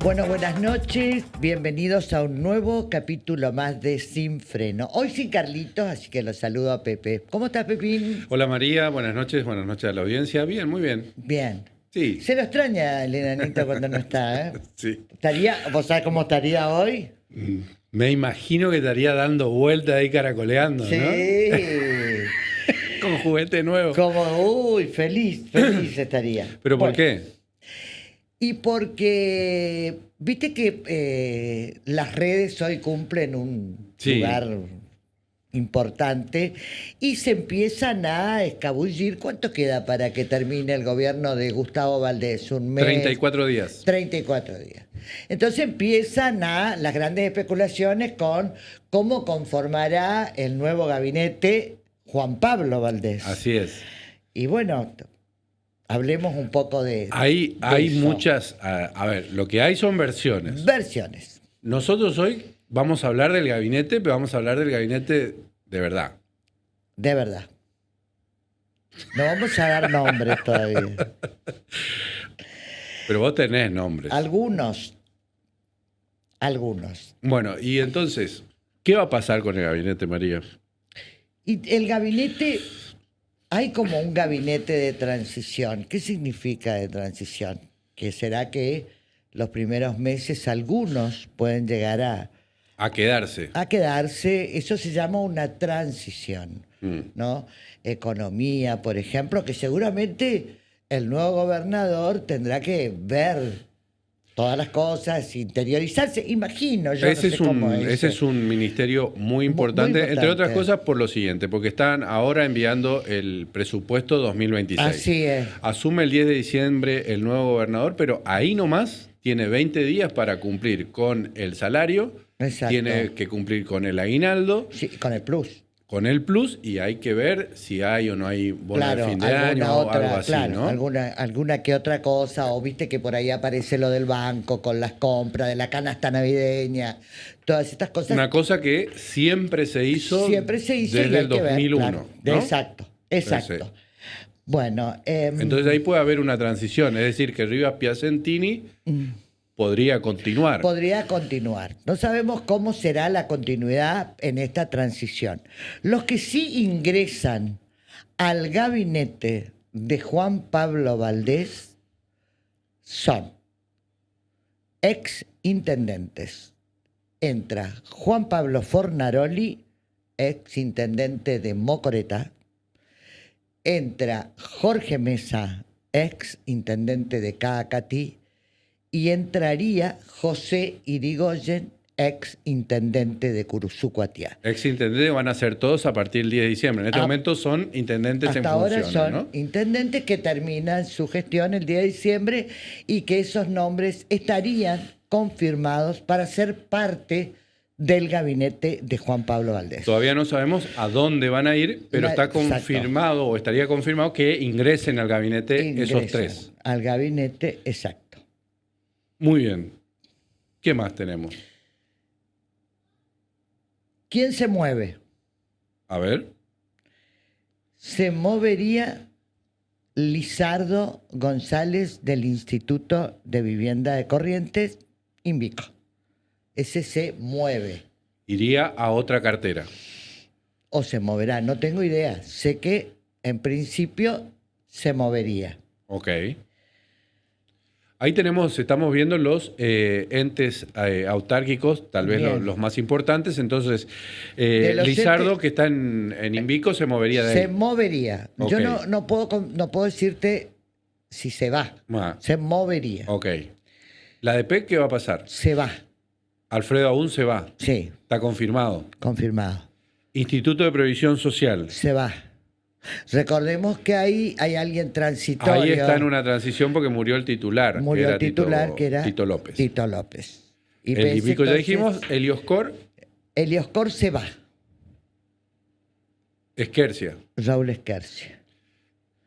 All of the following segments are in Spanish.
Bueno, buenas noches, bienvenidos a un nuevo capítulo más de Sin Freno. Hoy sin Carlitos, así que los saludo a Pepe. ¿Cómo estás, Pepín? Hola María, buenas noches a la audiencia. Bien, muy bien. Bien. Sí. Se lo extraña el enanito cuando no está, ¿eh? Sí. ¿Vos sabés cómo estaría hoy? Me imagino que estaría dando vueltas ahí caracoleando, Sí. ¿no? Con juguete nuevo. Feliz estaría. ¿Pero por Bueno, qué? Y porque, viste que las redes hoy cumplen un Sí. lugar importante y se empiezan a escabullir. ¿Cuánto queda para que termine el gobierno de Gustavo Valdés? ¿Un mes? 34 días. 34 días. Entonces empiezan las grandes especulaciones con cómo conformará el nuevo gabinete Juan Pablo Valdés. Así es. Y bueno, hablemos un poco de Hay eso. muchas... A ver, lo que hay son versiones. Versiones. Nosotros hoy vamos a hablar del gabinete, pero vamos a hablar del gabinete de verdad. De verdad. No vamos a dar nombres todavía. Pero vos tenés nombres. Algunos. Bueno, y entonces, ¿qué va a pasar con el gabinete, María? Y el gabinete, hay como un gabinete de transición. ¿Qué significa de transición? Que será que los primeros meses algunos pueden llegar A quedarse. a quedarse. Eso se llama una transición, ¿no? Economía, por ejemplo, que seguramente el nuevo gobernador tendrá que ver todas las cosas, interiorizarse, imagino yo. Ese, no sé cómo es. ese es un ministerio muy importante, importante. entre otras cosas por lo siguiente, porque están ahora enviando el presupuesto 2026. Así es. Asume el 10 de diciembre el nuevo gobernador, pero ahí nomás tiene 20 días para cumplir con el salario, Exacto. tiene que cumplir con el aguinaldo, Sí, con el plus. con el plus, y hay que ver si hay o no hay bono Claro, de fin de alguna año o otra, algo así, claro, ¿no? alguna que otra cosa, o viste que por ahí aparece lo del banco con las compras, de la canasta navideña, todas estas cosas. Una cosa que siempre se hizo, y desde hay el que ver, 2001, claro. ¿no? Exacto. Entonces, Bueno. Entonces ahí puede haber una transición, es decir, que Rivas Piacentini podría continuar. Podría continuar. No sabemos cómo será la continuidad en esta transición. Los que sí ingresan al gabinete de Juan Pablo Valdés son ex intendentes. Entra Juan Pablo Fornaroli, ex intendente de Mocoretá. Entra Jorge Mesa, ex intendente de Caacatí. Y entraría José Irigoyen, ex intendente de Curuzú-Cuatiá. Ex intendentes van a ser todos a partir del 10 de diciembre. En este momento son intendentes en Hasta ahora funciones, son ¿no? intendentes que terminan su gestión el 10 de diciembre y que esos nombres estarían confirmados para ser parte del gabinete de Juan Pablo Valdés. Todavía no sabemos a dónde van a ir, pero está Exacto. confirmado o estaría confirmado que ingresen al gabinete esos tres. Al gabinete, exacto. Muy bien. ¿Qué más tenemos? ¿Quién se mueve? A ver. Se movería Lizardo González del Instituto de Vivienda de Corrientes, Invico. Ese se mueve. Iría a otra cartera. O se moverá, no tengo idea. Sé que en principio se movería. Ok. Ahí estamos viendo los entes autárquicos, tal vez los más importantes. Entonces, Lizardo, entes que está en Invico, se movería de ahí. Se movería. Okay. Yo no puedo decirte si se va. Se movería. Ok. ¿La de PEC qué va a pasar? Se va. Alfredo aún se va. Sí. Está confirmado. Confirmado. Instituto de Previsión Social. Se va. Recordemos que ahí hay alguien transitorio. Ahí está en una transición porque murió el titular. Murió el titular, que era Tito López. Tito López. Y el Invico ya dijimos, Helioscor. Helioscor se va. Esquercia. Raúl Esquercia.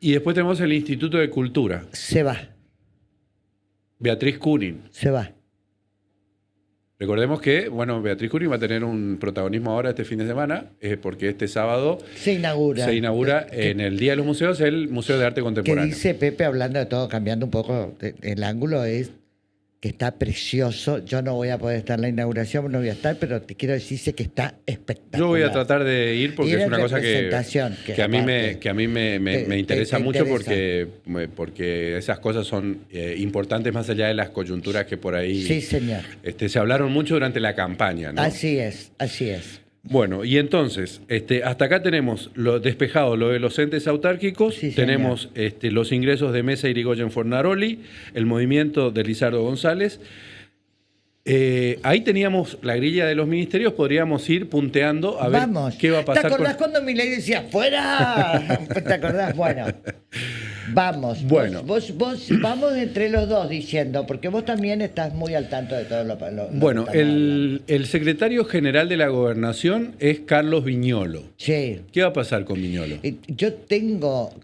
Y después tenemos el Instituto de Cultura. Se va. Beatriz Kunin. Se va. Recordemos que, bueno, Beatriz Kunin va a tener un protagonismo ahora este fin de semana, porque este sábado se inaugura en el Día de los Museos el Museo de Arte Contemporáneo. Que dice Pepe, hablando de todo, cambiando un poco el ángulo, es que está precioso. Yo no voy a poder estar en la inauguración, no voy a estar, pero te quiero decirse que está espectacular. Yo voy a tratar de ir porque es una cosa que a mí me interesa mucho porque esas cosas son importantes más allá de las coyunturas que por ahí sí, señor. Se hablaron mucho durante la campaña, ¿no? Así es, así es. Bueno, y entonces, hasta acá tenemos lo despejado, lo de los entes autárquicos, sí, tenemos los ingresos de Mesa, Irigoyen, Fornaroli, el movimiento de Lizardo González. Ahí teníamos la grilla de los ministerios, podríamos ir punteando a ver qué va a pasar. ¿Te acordás cuando Milei decía, ¡fuera! ¿Te acordás? Bueno, vamos. Bueno. Vos vamos entre los dos diciendo, porque vos también estás muy al tanto de todo lo bueno, el secretario general de la Gobernación es Carlos Viñolo. Sí. ¿Qué va a pasar con Viñolo? Yo tengo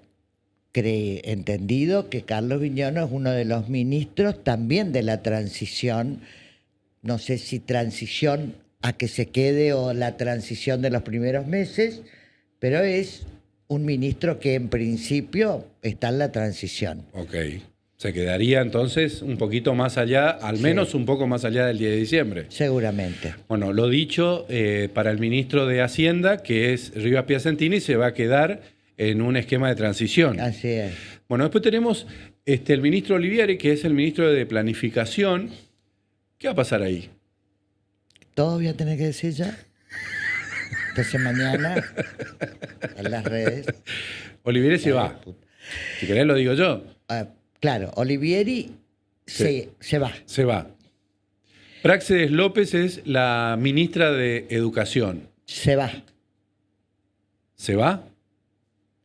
entendido que Carlos Viñolo es uno de los ministros también de la transición. No sé si transición a que se quede o la transición de los primeros meses, pero es un ministro que en principio está en la transición. Ok. Se quedaría entonces un poquito más allá, al menos un poco más allá del 10 de diciembre. Seguramente. Bueno, lo dicho para el ministro de Hacienda, que es Rivas Piacentini, se va a quedar en un esquema de transición. Así es. Bueno, después tenemos el ministro Olivieri, que es el ministro de Planificación. ¿Qué va a pasar ahí? ¿Todo voy a tener que decir ya? Entonces mañana en las redes. Olivieri se va. Si querés lo digo yo. Claro, Olivieri se va. Se va. Práxedes López es la ministra de Educación. Se va. ¿Se va?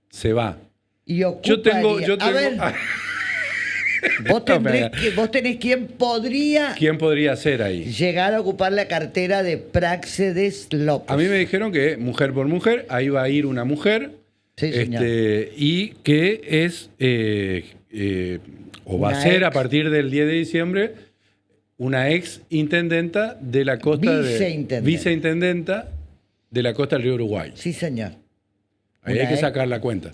Se va. Y ocuparía... Yo tengo... A ver... Vos tenés quién podría... ¿Quién podría ser ahí? Llegar a ocupar la cartera de Práxedes López. A mí me dijeron que mujer por mujer, ahí va a ir una mujer. Sí, señor. Y que es... o va a ser a partir del 10 de diciembre una ex intendenta de la costa viceintendenta de la costa del río Uruguay. Sí, señor. Ahí hay que sacar la cuenta.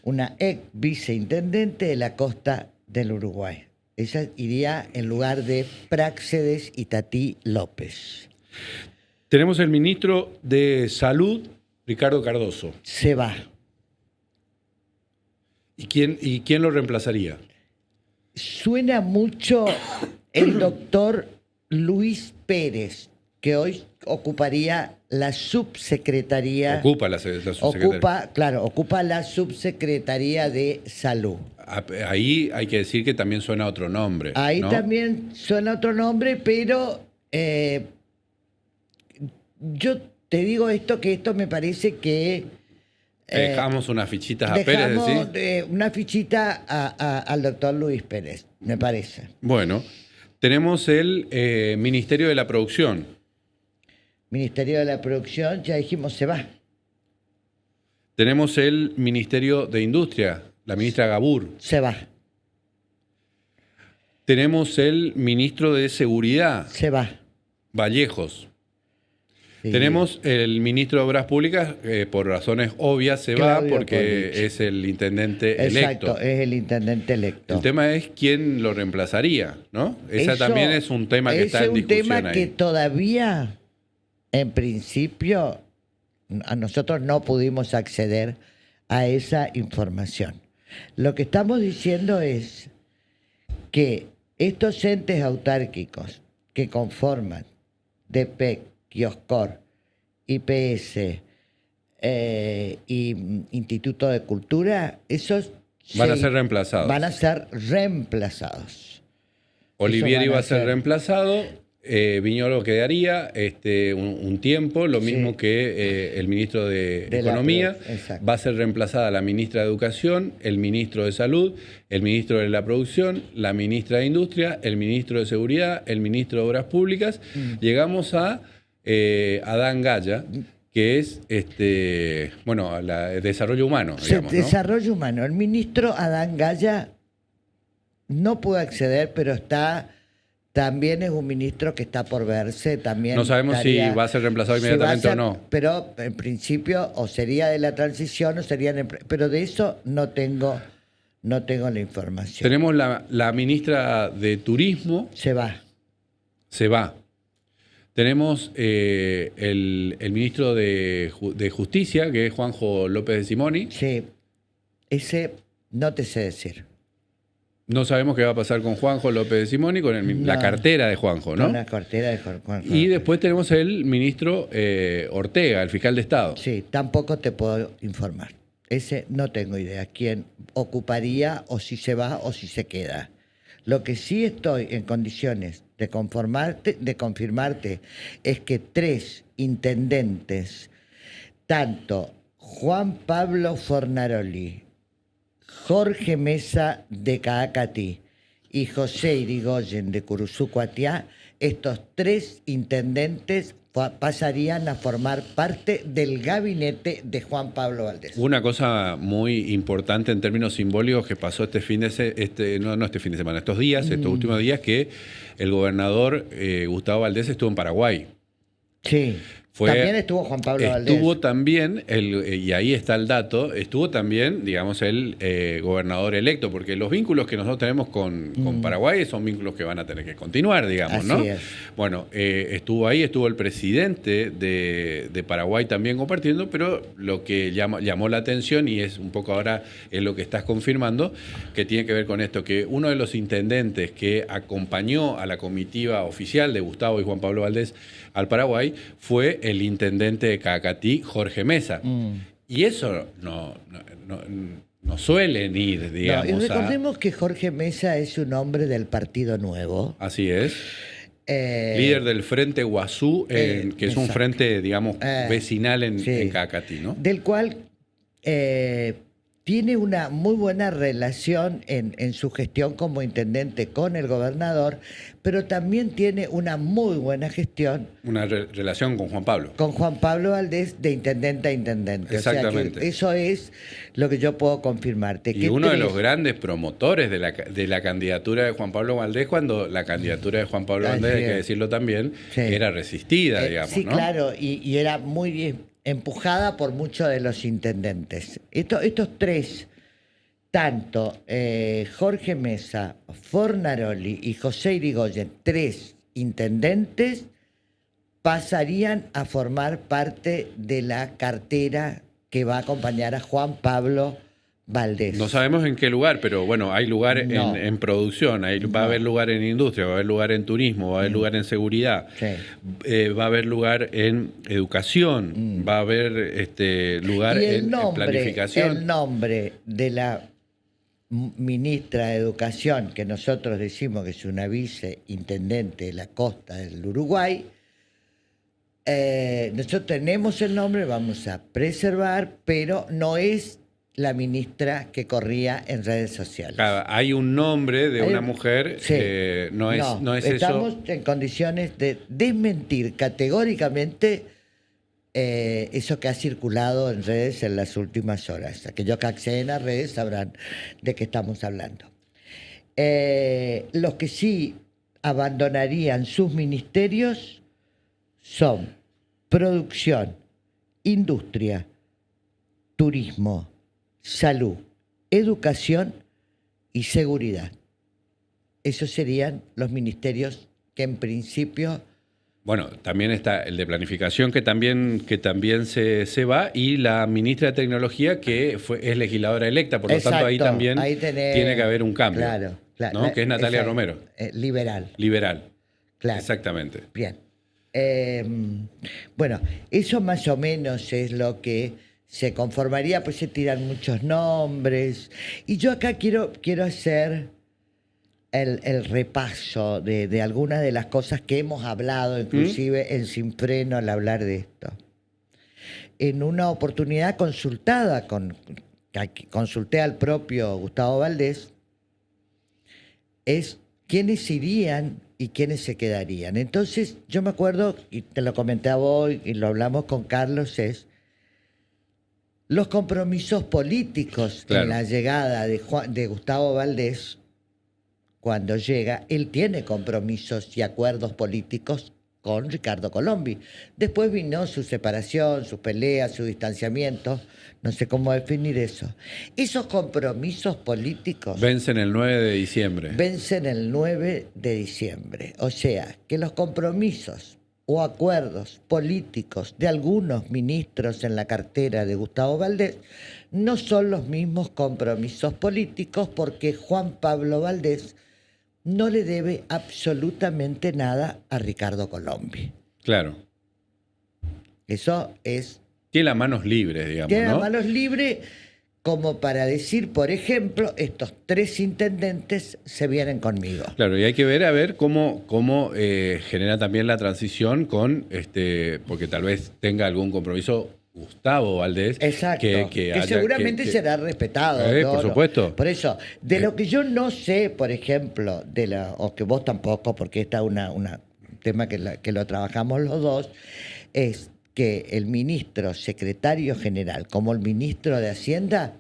Una ex viceintendente de la costa del Uruguay. Ella iría en lugar de Práxedes Itatí López. Tenemos el ministro de Salud, Ricardo Cardoso. Se va. ¿Y quién lo reemplazaría? Suena mucho el doctor Luis Pérez, que hoy ocuparía la subsecretaría. Ocupa la subsecretaría. Ocupa la subsecretaría de Salud. Ahí hay que decir que también suena otro nombre. Ahí ¿no? también suena otro nombre, pero yo te digo que esto me parece que... dejamos unas fichitas a Pérez, ¿decís? Una fichita al doctor Luis Pérez, me parece. Bueno, tenemos el Ministerio de la Producción. Ministerio de la Producción, ya dijimos, se va. Tenemos el Ministerio de Industria, la ministra Gabur. Se va. Tenemos el Ministro de Seguridad. Se va. Vallejos. Sí. Tenemos el Ministro de Obras Públicas, por razones obvias se Claudio va porque Cordichi. es el intendente electo. Exacto, es el intendente electo. El tema es quién lo reemplazaría, ¿no? Esa también es un tema que está en discusión. Es un tema ahí. que todavía, en principio, a nosotros no pudimos acceder a esa información. Lo que estamos diciendo es que estos entes autárquicos que conforman DPEC, Kioscor, IPS y Instituto de Cultura, esos van a ser reemplazados. Van a ser reemplazados. Olivieri va a ser reemplazado, Viñolo quedaría un tiempo, lo mismo que el ministro de Economía. Va a ser reemplazada la ministra de Educación, el ministro de Salud, el ministro de la Producción, la ministra de Industria, el ministro de Seguridad, el ministro de Obras Públicas. Llegamos a Adán Gaya, que es desarrollo humano. Digamos, ¿no? Desarrollo humano. El ministro Adán Gaya no pudo acceder, pero también es un ministro que está por verse. También no sabemos si va a ser reemplazado inmediatamente o no. Pero en principio o sería de la transición o sería... Pero de eso no tengo no tengo la información. Tenemos la ministra de Turismo. Se va. Tenemos el ministro de Justicia, que es Juanjo López de Simoni. Sí, ese no te sé decir. No sabemos qué va a pasar con Juanjo López de Simoni, con la cartera de Juanjo, ¿no? Con la cartera de Juanjo. Y después tenemos el ministro Ortega, el fiscal de Estado. Sí, tampoco te puedo informar. Ese no tengo idea quién ocuparía o si se va o si se queda. Lo que sí estoy en condiciones de confirmarte es que 3 intendentes, tanto Juan Pablo Fornaroli, Jorge Mesa de Caacatí y José Irigoyen de Curuzucuatiá, estos 3 intendentes pasarían a formar parte del gabinete de Juan Pablo Valdés. Una cosa muy importante en términos simbólicos que pasó estos días, estos últimos días, que el gobernador Gustavo Valdés estuvo en Paraguay. Sí. También estuvo Juan Pablo Valdés. Estuvo también, y ahí está el dato, estuvo también, digamos, el gobernador electo, porque los vínculos que nosotros tenemos con Paraguay son vínculos que van a tener que continuar, digamos, Así ¿no? es. Bueno, estuvo ahí, estuvo el presidente de Paraguay también compartiendo, pero lo que llamó la atención, y es un poco ahora es lo que estás confirmando, que tiene que ver con esto, que uno de los intendentes que acompañó a la comitiva oficial de Gustavo y Juan Pablo Valdés al Paraguay fue el intendente de Caacatí, Jorge Mesa. Y eso no suelen ir, digamos. No, y recordemos que Jorge Mesa es un hombre del Partido Nuevo. Así es. Líder del Frente Guazú, que es un frente, digamos, vecinal en Caacatí, ¿no? Del cual tiene una muy buena relación en su gestión como intendente con el gobernador, pero también tiene una muy buena gestión. Una relación con Juan Pablo. Con Juan Pablo Valdés, de intendente a intendente. Exactamente. O sea que eso es lo que yo puedo confirmarte. Y uno de los grandes promotores de la candidatura de Juan Pablo Valdés, cuando la candidatura de Juan Pablo Valdés, hay que decirlo también, era resistida, digamos, sí, ¿no? claro, y era muy bien empujada por muchos de los intendentes. Estos 3, tanto Jorge Mesa, Fornaroli y José Irigoyen, 3 intendentes, pasarían a formar parte de la cartera que va a acompañar a Juan Pablo Valdés. No sabemos en qué lugar, pero bueno, hay lugar en producción, va a haber lugar en industria, va a haber lugar en turismo, va a haber lugar en seguridad, va a haber lugar en educación, va a haber lugar en planificación. El nombre de la ministra de Educación, que nosotros decimos que es una viceintendente de la costa del Uruguay, nosotros tenemos el nombre, vamos a preservar, pero no es la ministra que corría en redes sociales. Claro, hay un nombre de una mujer, no es estamos eso. En condiciones de desmentir categóricamente eso que ha circulado en redes en las últimas horas. Aquellos que acceden a redes sabrán de qué estamos hablando. Los que sí abandonarían sus ministerios son producción, industria, turismo, salud, educación y seguridad. Esos serían los ministerios que en principio... Bueno, también está el de planificación que también se va, y la ministra de Tecnología que es legisladora electa, por lo tanto ahí también tiene que haber un cambio. Claro, ¿no? Que es Natalia Romero. Liberal. Claro. Exactamente. Bien. Bueno, eso más o menos es lo que se conformaría, pues se tiran muchos nombres. Y yo acá quiero hacer el repaso de algunas de las cosas que hemos hablado, inclusive en Sin Freno, al hablar de esto. En una oportunidad consulté al propio Gustavo Valdés, es quiénes irían y quiénes se quedarían. Entonces, yo me acuerdo, y te lo comentaba hoy, y lo hablamos con Carlos, es los compromisos políticos en la llegada de Gustavo Valdés. Cuando llega, él tiene compromisos y acuerdos políticos con Ricardo Colombi. Después vino su separación, sus peleas, su distanciamiento. No sé cómo definir eso. Esos compromisos políticos... Vencen el 9 de diciembre. Vencen el 9 de diciembre. O sea, que los compromisos o acuerdos políticos de algunos ministros en la cartera de Gustavo Valdés no son los mismos compromisos políticos, porque Juan Pablo Valdés no le debe absolutamente nada a Ricardo Colombi. Claro. Eso es... Tiene las manos libres, digamos, Tiene ¿no? las manos libres como para decir, por ejemplo, estos 3 intendentes se vienen conmigo. Claro, y hay que ver a ver cómo genera también la transición con, porque tal vez tenga algún compromiso Gustavo Valdés. Exacto, que seguramente será respetado. Por supuesto. Por eso, de lo que yo no sé, por ejemplo, o que vos tampoco, porque esta es un tema que lo trabajamos los dos, es que el ministro secretario general, como el ministro de Hacienda,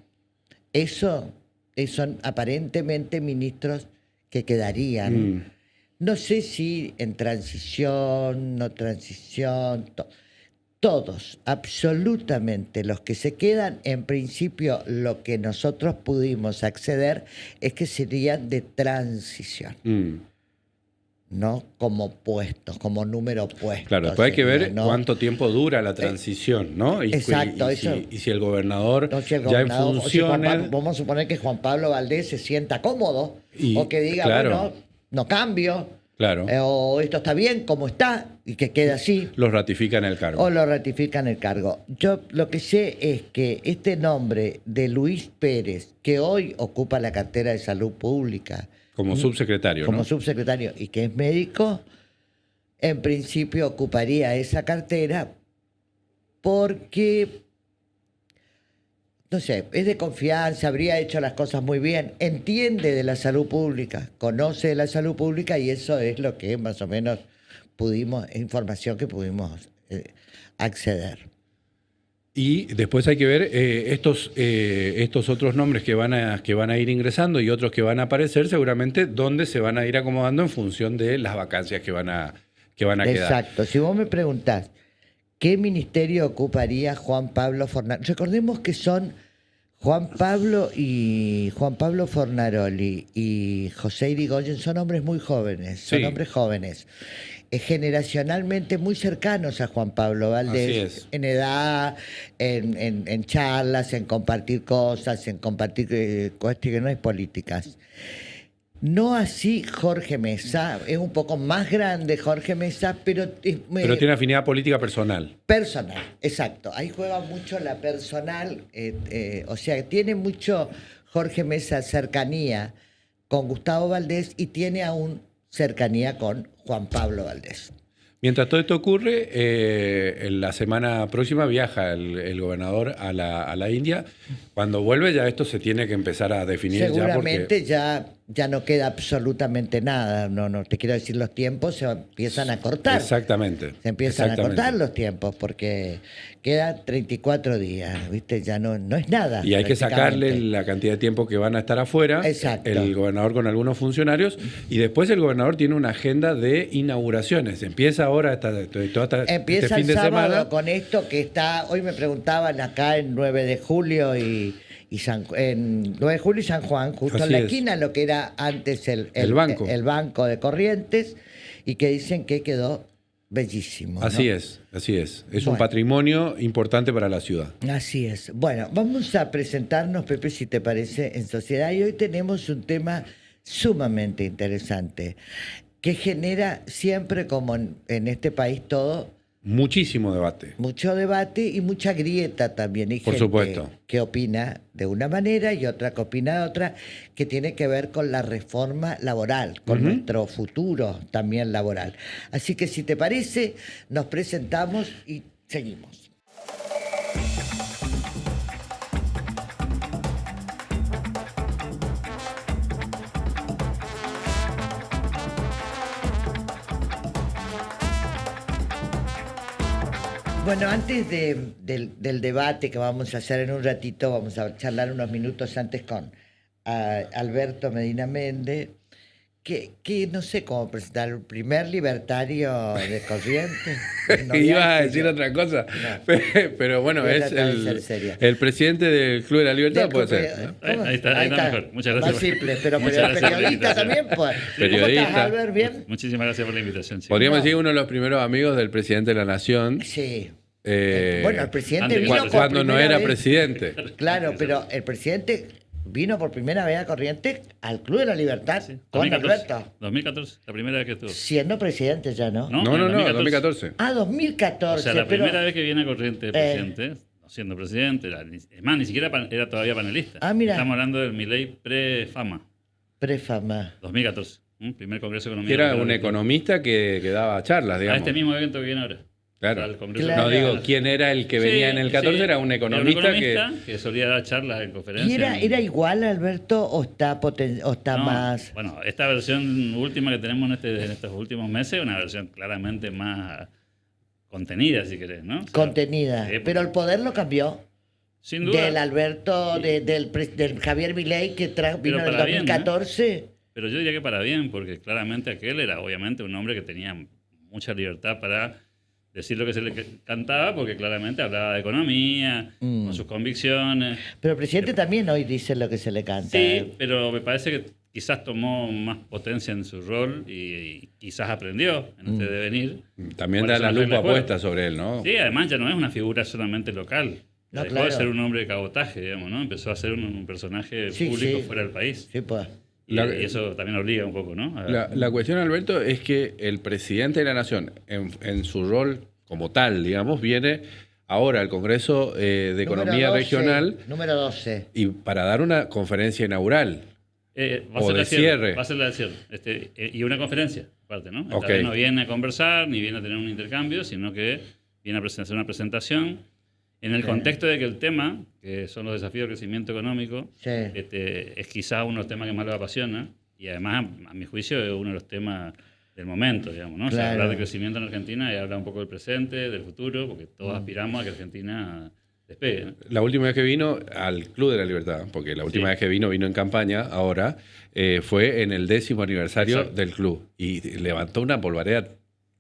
son aparentemente ministros que quedarían. No sé si en transición, no transición, todos, absolutamente los que se quedan, en principio lo que nosotros pudimos acceder es que serían de transición. No como puestos, como número puesto. Claro, después hay que ver, ¿no?, cuánto tiempo dura la transición, ¿no? Exacto. Y si el gobernador, ya en funciones... vamos a suponer que Juan Pablo Valdés se sienta cómodo, o que diga, claro, bueno, no cambio, claro, o esto está bien como está, y que quede así. Los ratifican el cargo. O lo ratifican el cargo. Yo lo que sé es que este nombre de Luis Pérez, que hoy ocupa la cartera de Salud Pública, como subsecretario, como ¿no? subsecretario, y que es médico, en principio ocuparía esa cartera porque, no sé, es de confianza, habría hecho las cosas muy bien, entiende de la salud pública, conoce de la salud pública, y eso es lo que más o menos información que pudimos acceder. Y después hay que ver estos otros nombres que van a ir ingresando y otros que van a aparecer, seguramente dónde se van a ir acomodando en función de las vacancias que van a quedar. Exacto. Si vos me preguntás, ¿qué ministerio ocuparía Juan Pablo Fornaroli? Recordemos que son Juan Pablo Fornaroli y José Irigoyen, son hombres muy jóvenes, son hombres jóvenes. Generacionalmente muy cercanos a Juan Pablo Valdés, en edad, en charlas, en compartir cosas, en compartir cuestiones políticas. No así Jorge Mesa, es un poco más grande Jorge Mesa, pero tiene afinidad política personal. Personal, exacto. Ahí juega mucho la personal, o sea, tiene mucho Jorge Mesa cercanía con Gustavo Valdés y tiene aún cercanía con Juan Pablo Valdés. Mientras todo esto ocurre, en la semana próxima viaja el gobernador a la India. Cuando vuelve ya esto se tiene que empezar a definir. Seguramente ya no queda absolutamente nada. No te quiero decir, los tiempos se empiezan a cortar. Exactamente. Se empiezan a cortar los tiempos porque quedan 34 días, ¿viste? Ya no es nada. Y hay que sacarle la cantidad de tiempo que van a estar afuera. Exacto. El gobernador con algunos funcionarios. Y después el gobernador tiene una agenda de inauguraciones. Empieza ahora Empieza este fin de el sábado semana con esto que está. Hoy me preguntaban acá en 9 de julio y en 9 de julio y San Juan, justo en la esquina, lo que era antes el banco de Corrientes, y que dicen que quedó bellísimo. Así ¿no? es. Es un patrimonio importante para la ciudad. Así es. Bueno, vamos a presentarnos, Pepe, si te parece, en sociedad. Y hoy tenemos un tema sumamente interesante que genera siempre, como en este país todo, muchísimo debate. Mucho debate y mucha grieta también. Hay Por gente supuesto. que opina de una manera y otra que opina de otra, que tiene que ver con la reforma laboral, con nuestro futuro también laboral. Así que si te parece, nos presentamos y seguimos. Bueno, antes del debate que vamos a hacer en un ratito, vamos a charlar unos minutos antes con Alberto Medina Méndez, que no sé cómo presentar el primer libertario de Corrientes. No Ibas a decir otra cosa. No. Pero bueno, es el presidente del Club de la Libertad, puede ser. ¿No? Ahí está mejor. Muchas gracias. Más simple, pero periodista también, pues. Periodista. ¿Cómo estás, Albert? ¿Bien? Muchísimas gracias por la invitación. Sí. Podríamos decir uno de los primeros amigos del presidente de la Nación. Sí. Bueno, el presidente vino cuando no era presidente. Claro, pero el presidente vino por primera vez a Corrientes al Club de la Libertad, sí, con 2014, Alberto. 2014, la primera vez que estuvo. Siendo presidente ya, ¿no? No, 2014. Ah, 2014. O sea, la primera vez que viene a Corrientes el presidente, no siendo presidente, es más, ni siquiera era todavía panelista. Ah, mira. Estamos hablando del Milei pre-fama. Pre-fama. 2014, primer Congreso de Economía. Era un economista que daba charlas, digamos. A este mismo evento que viene ahora. Claro. No digo quién era el que venía en el 14, era un economista, que solía dar charlas en conferencias. ¿Y era igual, Alberto, o está más...? Bueno, esta versión última que tenemos en estos últimos meses es una versión claramente más contenida, si querés, ¿no? O sea, contenida, pero el poder lo cambió. Sin duda. Del Alberto, del Javier Milei que vino en el 2014. Bien, ¿eh? Pero yo diría que para bien, porque claramente aquel era obviamente un hombre que tenía mucha libertad para decir lo que se le cantaba, porque claramente hablaba de economía, con sus convicciones. Pero el presidente también hoy dice lo que se le canta. Sí, pero me parece que quizás tomó más potencia en su rol y quizás aprendió en este devenir. También da la lupa puesta sobre él, ¿no? Sí, además ya no es una figura solamente local. No, dejó de ser un hombre de cabotaje, digamos, ¿no? Empezó a ser un personaje público fuera del país. Sí, pues. Y eso también obliga un poco, ¿no? La cuestión, Alberto, es que el presidente de la Nación, en su rol como tal, digamos, viene ahora al Congreso de Economía Regional. Número 12. Y para dar una conferencia inaugural. O de cierre. Va a ser la de cierre. Y una conferencia, aparte, ¿no? Esta vez no viene a conversar, ni viene a tener un intercambio, sino que viene a hacer una presentación en el contexto de que el tema, que son los desafíos del crecimiento económico, es quizás uno de los temas que más lo apasiona, y además, a mi juicio, es uno de los temas del momento, digamos, ¿no? Claro. O sea, hablar de crecimiento en Argentina y hablar un poco del presente, del futuro, porque todos aspiramos a que Argentina despegue, ¿no? La última vez que vino al Club de la Libertad, porque la última vez que vino en campaña, ahora, fue en el 10º aniversario del club, y levantó una polvareda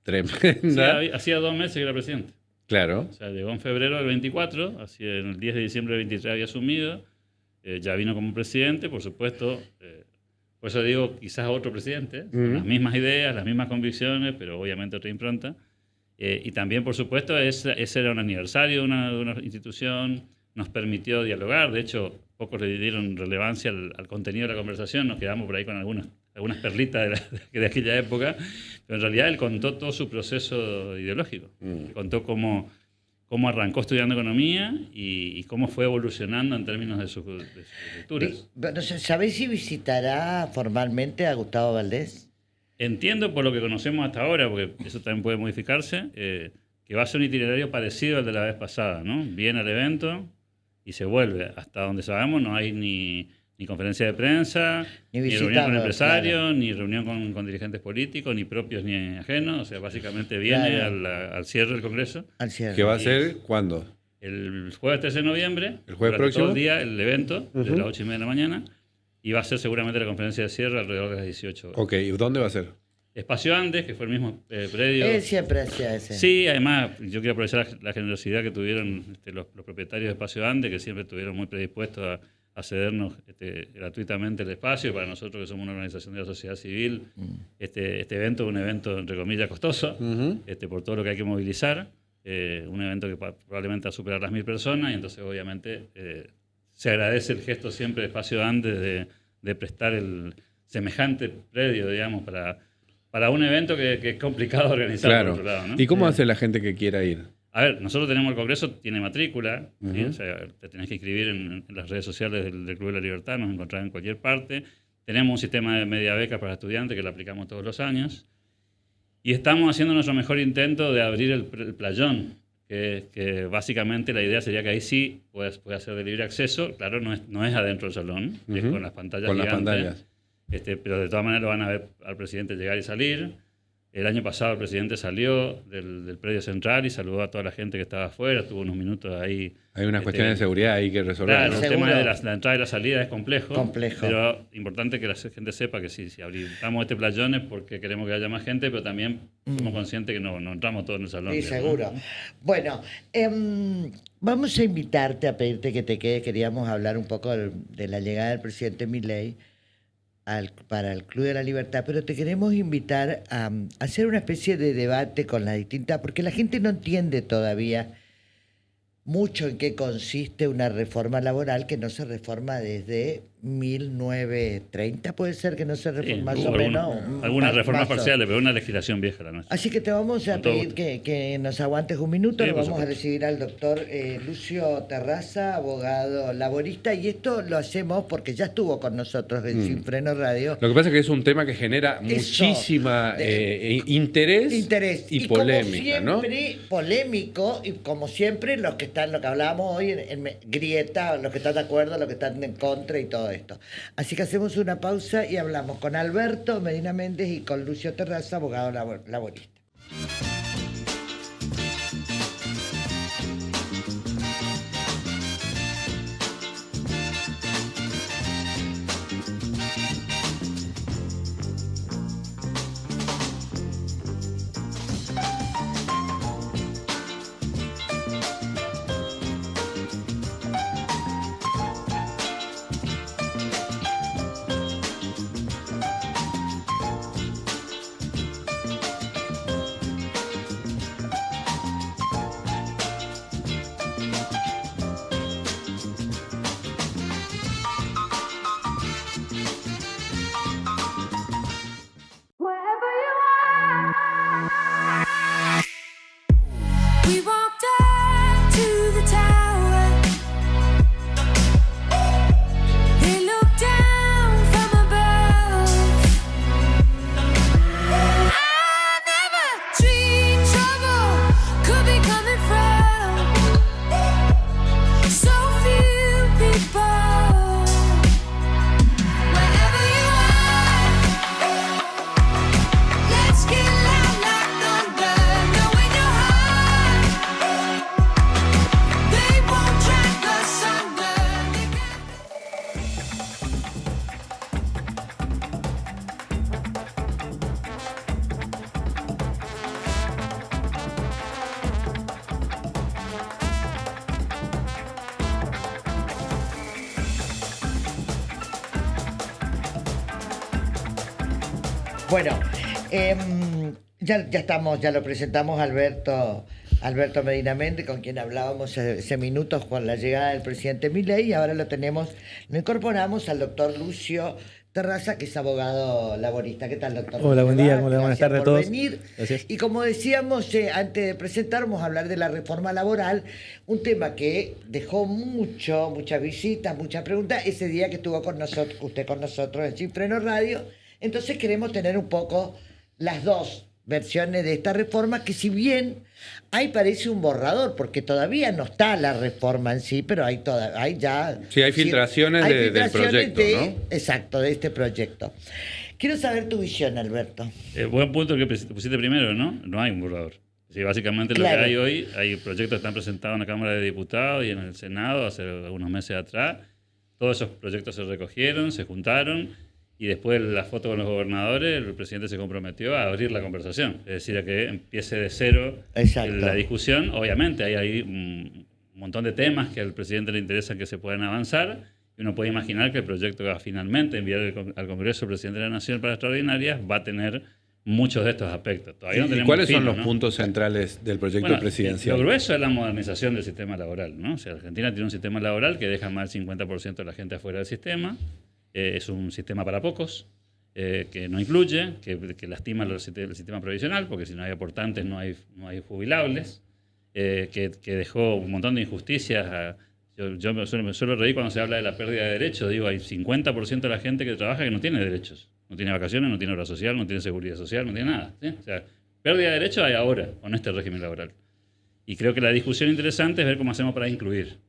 tremenda. Sí, hacía 2 meses que era presidente. Claro. O sea, llegó en febrero del 24, en el 10 de diciembre del 23 había asumido, ya vino como presidente, por supuesto, por eso digo, quizás otro presidente, con las mismas ideas, las mismas convicciones, pero obviamente otra impronta. Y también, por supuesto, ese era un aniversario de una institución, nos permitió dialogar, de hecho, pocos le dieron relevancia al contenido de la conversación, nos quedamos por ahí con algunas perlitas de aquella época, pero en realidad él contó todo su proceso ideológico, contó cómo arrancó estudiando economía y cómo fue evolucionando en términos de sus lecturas. No sé, ¿sabéis si visitará formalmente a Gustavo Valdés? Entiendo, por lo que conocemos hasta ahora, porque eso también puede modificarse, que va a ser un itinerario parecido al de la vez pasada, ¿no? Viene al evento y se vuelve. Hasta donde sabemos no hay ni conferencia de prensa, ni reunión con empresarios, ni reunión con dirigentes políticos, ni propios ni ajenos. O sea, básicamente viene al cierre del Congreso. Al cierre. ¿Qué va a ser cuándo? El jueves 13 de noviembre. ¿El jueves próximo? Todo el día, el evento, desde las 8:30 de la mañana. Y va a ser seguramente la conferencia de cierre alrededor de las 18 horas. Ok, ¿y dónde va a ser? Espacio Andes, que fue el mismo predio. Él siempre hacía ese. Sí, además, yo quiero aprovechar la generosidad que tuvieron los propietarios de Espacio Andes, que siempre estuvieron muy predispuestos a cedernos gratuitamente el espacio. Para nosotros, que somos una organización de la sociedad civil, este evento es un evento, entre comillas, costoso, por todo lo que hay que movilizar. Un evento que probablemente va a superar las 1.000 personas, y entonces, obviamente, se agradece el gesto siempre de Espacio Andes de prestar el semejante predio, digamos, para un evento que es complicado organizar. Claro. Por otro lado, ¿no? ¿Y cómo hace la gente que quiera ir? A ver, nosotros tenemos el Congreso, tiene matrícula, ¿sí? O sea, te tenés que inscribir en las redes sociales del Club de la Libertad, nos encontrás en cualquier parte. Tenemos un sistema de media beca para estudiantes que lo aplicamos todos los años. Y estamos haciendo nuestro mejor intento de abrir el playón, que básicamente la idea sería que ahí sí puede hacer de libre acceso. Claro, no es adentro del salón, es con las pantallas gigantes. Las pantallas. Pero de todas maneras lo van a ver al presidente llegar y salir. El año pasado el presidente salió del predio central y saludó a toda la gente que estaba afuera, estuvo unos minutos ahí. Hay unas cuestiones de seguridad ahí que resolver. Claro, ¿no? el tema de la entrada y la salida es complejo. Pero importante que la gente sepa que si habilitamos este playón es porque queremos que haya más gente, pero también somos conscientes que no entramos todos en el salón. Sí, seguro. ¿No? Bueno, vamos a invitarte, a pedirte que te quedes. Queríamos hablar un poco de la llegada del presidente Milei para el Club de la Libertad, pero te queremos invitar a hacer una especie de debate con las distintas, porque la gente no entiende todavía mucho en qué consiste una reforma laboral que no se reforma desde 1930, puede ser que no se reforma más o menos. Algunas reformas parciales, pero una legislación vieja la nuestra. Así que te vamos a pedir que nos aguantes un minuto. Sí, lo vamos a recibir al doctor Lucio Terraza, abogado laborista, y esto lo hacemos porque ya estuvo con nosotros en Sin Freno Radio. Lo que pasa es que es un tema que genera muchísima interés y polémica, como siempre, ¿no? Polémico, y como siempre los que están, lo que hablábamos hoy, en grieta, los que están de acuerdo, los que están en contra y todo esto. Así que hacemos una pausa y hablamos con Alberto Medina Méndez y con Lucio Terraza, abogado laborista. Bueno, ya estamos, ya lo presentamos, Alberto Medina Méndez, con quien hablábamos hace minutos con la llegada del presidente Milei, y ahora lo incorporamos al doctor Lucio Terraza, que es abogado laborista. ¿Qué tal, doctor? Hola, buen día, buenas tardes a todos. Venir. Gracias. Y como decíamos, antes de presentar, vamos a hablar de la reforma laboral, un tema que dejó muchas visitas, muchas preguntas, ese día que estuvo usted con nosotros en Sin Freno Radio. Entonces queremos tener un poco las dos versiones de esta reforma, que si bien ahí parece un borrador, porque todavía no está la reforma en sí, pero hay ya... Sí, hay filtraciones, del proyecto, ¿no? Exacto, de este proyecto. Quiero saber tu visión, Alberto. Buen punto que pusiste primero, ¿no? No hay un borrador. Sí, básicamente claro. Lo que hay hoy, hay proyectos que están presentados en la Cámara de Diputados y en el Senado hace algunos meses atrás. Todos esos proyectos se recogieron, se juntaron, y después de la foto con los gobernadores, el presidente se comprometió a abrir la conversación, es decir, a que empiece de cero la discusión. Obviamente hay ahí un montón de temas que al presidente le interesa que se puedan avanzar, y uno puede imaginar que el proyecto que va a finalmente enviar al Congreso el presidente de la Nación para extraordinarias va a tener muchos de estos aspectos. Todavía no tenemos ¿Y cuáles son los puntos centrales del proyecto presidencial? Lo grueso es la modernización del sistema laboral, ¿no? O sea, Argentina tiene un sistema laboral que deja más del 50% de la gente afuera del sistema. Es un sistema para pocos, que no incluye, que lastima el sistema provisional, porque si no hay aportantes no hay jubilables, que dejó un montón de injusticias. Yo me suelo reír cuando se habla de la pérdida de derechos. Digo, hay 50% de la gente que trabaja que no tiene derechos. No tiene vacaciones, no tiene obra social, no tiene seguridad social, no tiene nada, ¿sí? O sea, pérdida de derechos hay ahora con este régimen laboral. Y creo que la discusión interesante es ver cómo hacemos para incluir.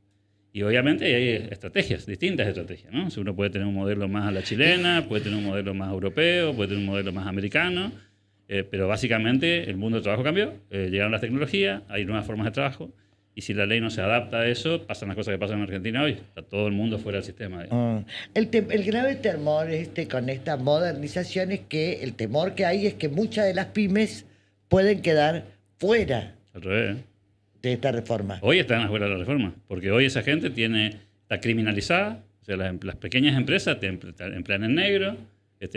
Y obviamente hay estrategias, distintas estrategias, ¿no? Uno puede tener un modelo más a la chilena, puede tener un modelo más europeo, puede tener un modelo más americano. pero básicamente el mundo del trabajo cambió, llegaron las tecnologías, hay nuevas formas de trabajo, y si la ley no se adapta a eso, pasan las cosas que pasan en Argentina hoy. Está todo el mundo fuera del sistema. El grave temor con esta modernización es que el temor que hay es que muchas de las pymes pueden quedar fuera Al revés. de esta reforma. Hoy están afuera de la reforma, porque hoy esa gente está criminalizada, o sea, las pequeñas empresas te emplean en negro,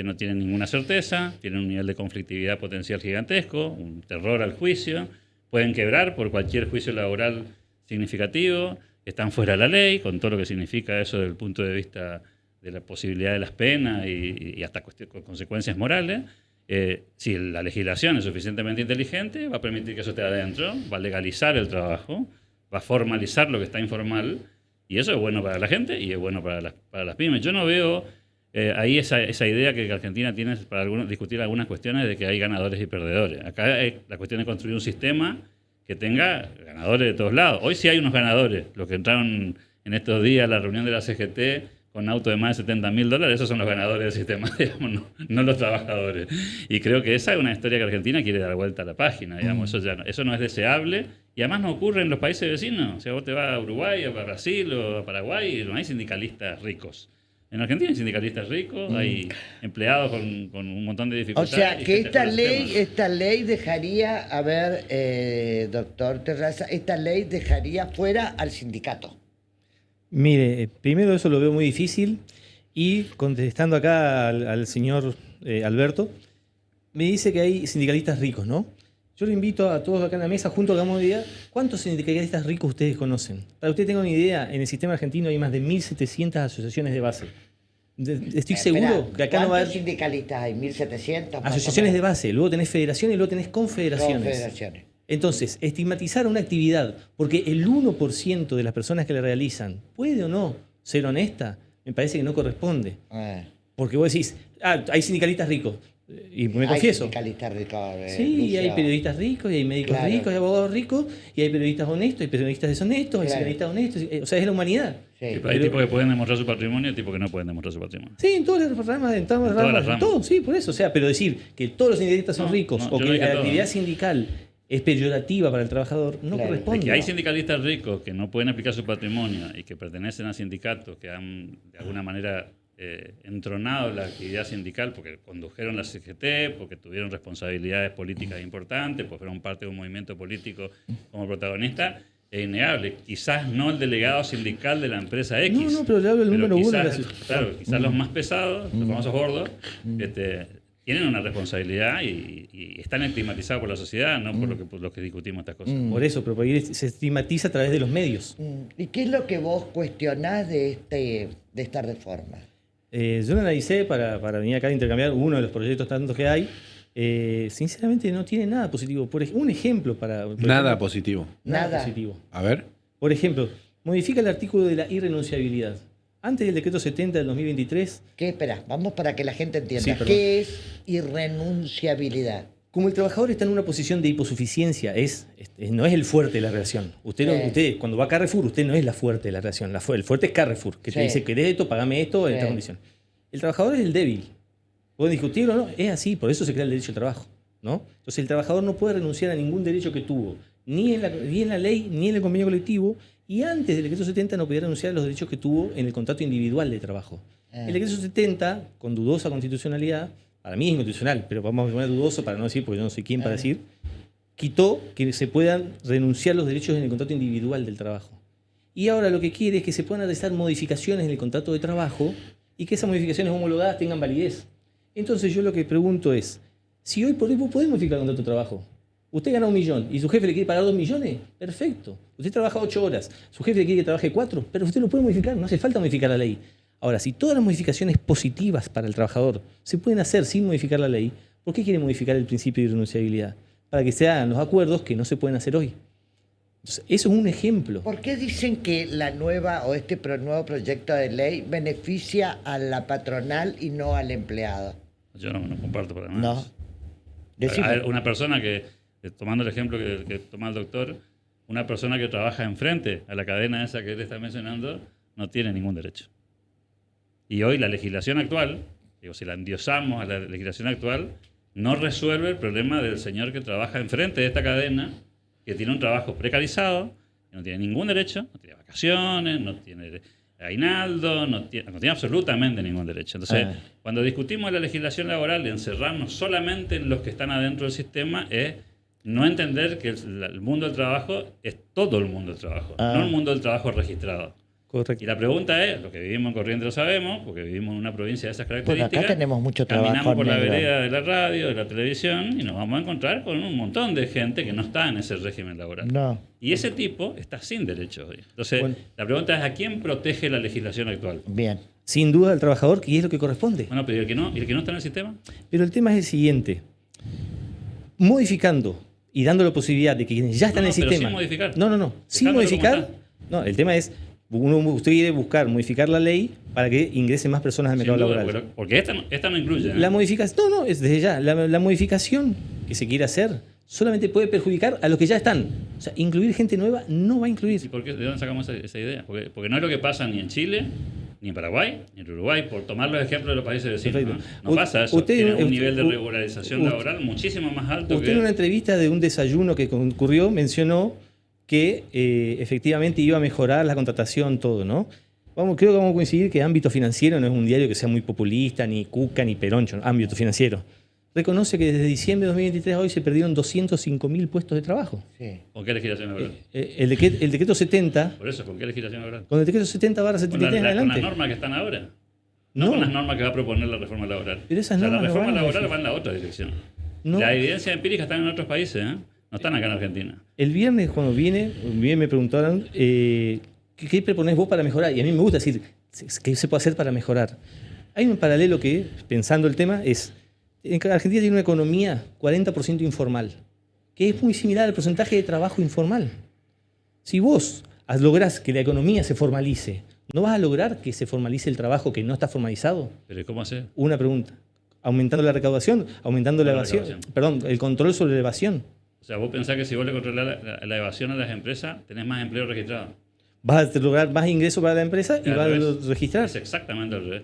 no tienen ninguna certeza, tienen un nivel de conflictividad potencial gigantesco, un terror al juicio, pueden quebrar por cualquier juicio laboral significativo, están fuera de la ley, con todo lo que significa eso desde el punto de vista de la posibilidad de las penas y hasta con consecuencias morales. Si la legislación es suficientemente inteligente, va a permitir que eso esté adentro, va a legalizar el trabajo, va a formalizar lo que está informal, y eso es bueno para la gente y es bueno para las pymes. Yo no veo ahí esa idea que Argentina tiene para discutir algunas cuestiones de que hay ganadores y perdedores. Acá la cuestión es construir un sistema que tenga ganadores de todos lados. Hoy sí hay unos ganadores, los que entraron en estos días a la reunión de la CGT con auto de más de $70.000, esos son los ganadores del sistema, digamos, no los trabajadores. Y creo que esa es una historia que Argentina quiere dar vuelta a la página, digamos. Eso no es deseable, y además no ocurre en los países vecinos. O sea, vos te vas a Uruguay, a Brasil o a Paraguay, y no hay sindicalistas ricos. En Argentina hay sindicalistas ricos, hay empleados con un montón de O dificultades. sea, que esta ley dejaría, doctor Terraza, esta ley dejaría fuera al sindicato. Mire, primero eso lo veo muy difícil, y contestando acá al señor Alberto, me dice que hay sindicalistas ricos, ¿no? Yo le invito a todos acá en la mesa, juntos hagamos una idea, ¿cuántos sindicalistas ricos ustedes conocen? Para que usted tenga una idea, en el sistema argentino hay más de 1.700 asociaciones de base. Estoy seguro que acá no va a haber... ¿Cuántos sindicalistas hay? 1.700. Asociaciones de base, luego tenés federaciones y luego tenés confederaciones. Entonces, estigmatizar una actividad porque el 1% de las personas que la realizan puede o no ser honesta, me parece que no corresponde. Porque vos decís, hay sindicalistas ricos. Y me confieso. Hay sindicalistas ricos. Sí, y hay periodistas ricos, y hay médicos ricos, hay abogados ricos, y hay periodistas honestos, hay periodistas deshonestos, hay sindicalistas honestos. O sea, es la humanidad. Sí. Hay tipos que pueden demostrar su patrimonio y tipos que no pueden demostrar su patrimonio. Sí, en todas las ramas, en todo, sí, por eso. O sea, pero decir que todos los sindicalistas son ricos o que la actividad sindical es peyorativa para el trabajador no corresponde. De que hay sindicalistas ricos que no pueden aplicar su patrimonio y que pertenecen a sindicatos que han de alguna manera entronado la actividad sindical porque condujeron la CGT, porque tuvieron responsabilidades políticas importantes, porque fueron parte de un movimiento político como protagonista, es innegable. Quizás no el delegado sindical de la empresa X. No, pero le hablo del número uno. Claro, quizás los más pesados, los famosos gordos, tienen una responsabilidad y están estigmatizados por la sociedad, no por lo que discutimos estas cosas. Por eso, pero ahí se estigmatiza a través de los medios. ¿Y qué es lo que vos cuestionás de esta reforma? Yo lo analicé para venir acá a intercambiar uno de los proyectos tantos que hay. Sinceramente no tiene nada positivo. Un ejemplo para... Nada positivo. Nada positivo. A ver. Por ejemplo, modifica el artículo de la irrenunciabilidad. Antes del decreto 70 del 2023... ¿Qué? Espera, vamos para que la gente entienda. Sí, ¿qué es irrenunciabilidad? Como el trabajador está en una posición de hiposuficiencia, no es el fuerte de la relación. Usted cuando va a Carrefour, usted no es la fuerte de la relación. El fuerte es Carrefour, que te dice, querés esto, pagame esto, en esta condición. El trabajador es el débil. ¿Pueden discutirlo o no? Es así, por eso se crea el derecho al trabajo, ¿no? Entonces el trabajador no puede renunciar a ningún derecho que tuvo, ni en la ley, ni en el convenio colectivo, y antes del decreto 70 no podía renunciar a los derechos que tuvo en el contrato individual de trabajo. El decreto 70, con dudosa constitucionalidad, para mí es inconstitucional, pero vamos a poner dudoso para no decir, porque yo no soy quién para decir, quitó que se puedan renunciar los derechos en el contrato individual del trabajo. Y ahora lo que quiere es que se puedan realizar modificaciones en el contrato de trabajo y que esas modificaciones homologadas tengan validez. Entonces yo lo que pregunto es, si hoy por hoy vos podés modificar el contrato de trabajo, usted gana 1 millón y su jefe le quiere pagar 2 millones, perfecto. Usted trabaja 8 horas, su jefe le quiere que trabaje 4, pero usted lo puede modificar, no hace falta modificar la ley. Ahora, si todas las modificaciones positivas para el trabajador se pueden hacer sin modificar la ley, ¿por qué quiere modificar el principio de irrenunciabilidad? Para que se hagan los acuerdos que no se pueden hacer hoy. Entonces, eso es un ejemplo. ¿Por qué dicen que la nueva o nuevo proyecto de ley beneficia a la patronal y no al empleado? Yo no comparto para nada. No. A ver, una persona que, tomando el ejemplo que toma el doctor, una persona que trabaja enfrente a la cadena esa que él está mencionando, no tiene ningún derecho. Y hoy la legislación actual, si la endiosamos a la legislación actual, no resuelve el problema del señor que trabaja enfrente de esta cadena, que tiene un trabajo precarizado, que no tiene ningún derecho, no tiene vacaciones, no tiene aguinaldo, no tiene absolutamente ningún derecho. Entonces, cuando discutimos la legislación laboral, encerrarnos solamente en los que están adentro del sistema es no entender que el mundo del trabajo es todo el mundo del trabajo, no el mundo del trabajo registrado. Correcto. Y la pregunta es, lo que vivimos en Corrientes lo sabemos, porque vivimos en una provincia de esas características. Bueno, acá tenemos mucho trabajo. Caminamos por la vereda de la radio, de la televisión, y nos vamos a encontrar con un montón de gente que no está en ese régimen laboral. No. Y ese tipo está sin derechos hoy. Entonces, la pregunta es, ¿a quién protege la legislación actual? Bien. Sin duda al trabajador, que es lo que corresponde. Bueno, pero ¿y el que no está en el sistema? Pero el tema es el siguiente. Modificando y dando la posibilidad de que quienes ya están en el pero sistema... sin modificar. No. Sin modificar... No, el tema es... Usted quiere buscar modificar la ley para que ingresen más personas al mercado laboral. Porque esta no incluye. La modificación... No, es desde ya. La modificación que se quiere hacer solamente puede perjudicar a los que ya están. O sea, incluir gente nueva no va a incluir. ¿Y por qué? ¿De dónde sacamos esa idea? Porque no es lo que pasa ni en Chile, ni en Paraguay, ni en Uruguay, por tomar los ejemplos de los países vecinos. No pasa eso. Tiene un nivel de regularización laboral muchísimo más alto. Usted en una entrevista de un desayuno que concurrió mencionó que efectivamente iba a mejorar la contratación, todo, ¿no? Creo que vamos a coincidir que Ámbito Financiero no es un diario que sea muy populista, ni Cuca, ni Peroncho, ¿no? Ámbito Financiero reconoce que desde diciembre de 2023 a hoy se perdieron 205.000 puestos de trabajo. Sí. ¿Con qué legislación laboral? El decreto 70... Por eso, ¿con qué legislación laboral? Con el decreto 70/73 Con adelante. las normas que están ahora. No con las normas que va a proponer la reforma laboral. Pero esas la normas reforma no van a laboral va en la otra dirección. No. La evidencia empírica está en otros países, ¿eh? No están acá en Argentina. El viernes cuando me preguntaron ¿qué proponés vos para mejorar? Y a mí me gusta decir qué se puede hacer para mejorar. Hay un paralelo que, pensando el tema, es en Argentina tiene una economía 40% informal, que es muy similar al porcentaje de trabajo informal. Si vos lográs que la economía se formalice, ¿no vas a lograr que se formalice el trabajo que no está formalizado? ¿Pero cómo hacer? Una pregunta. Aumentando la recaudación, aumentando la evasión. Perdón, el control sobre la evasión. O sea, vos pensás que si vos le controlás la evasión a las empresas, tenés más empleo registrado. Vas a lograr más ingresos para la empresa y vas a registrar. Es exactamente al revés.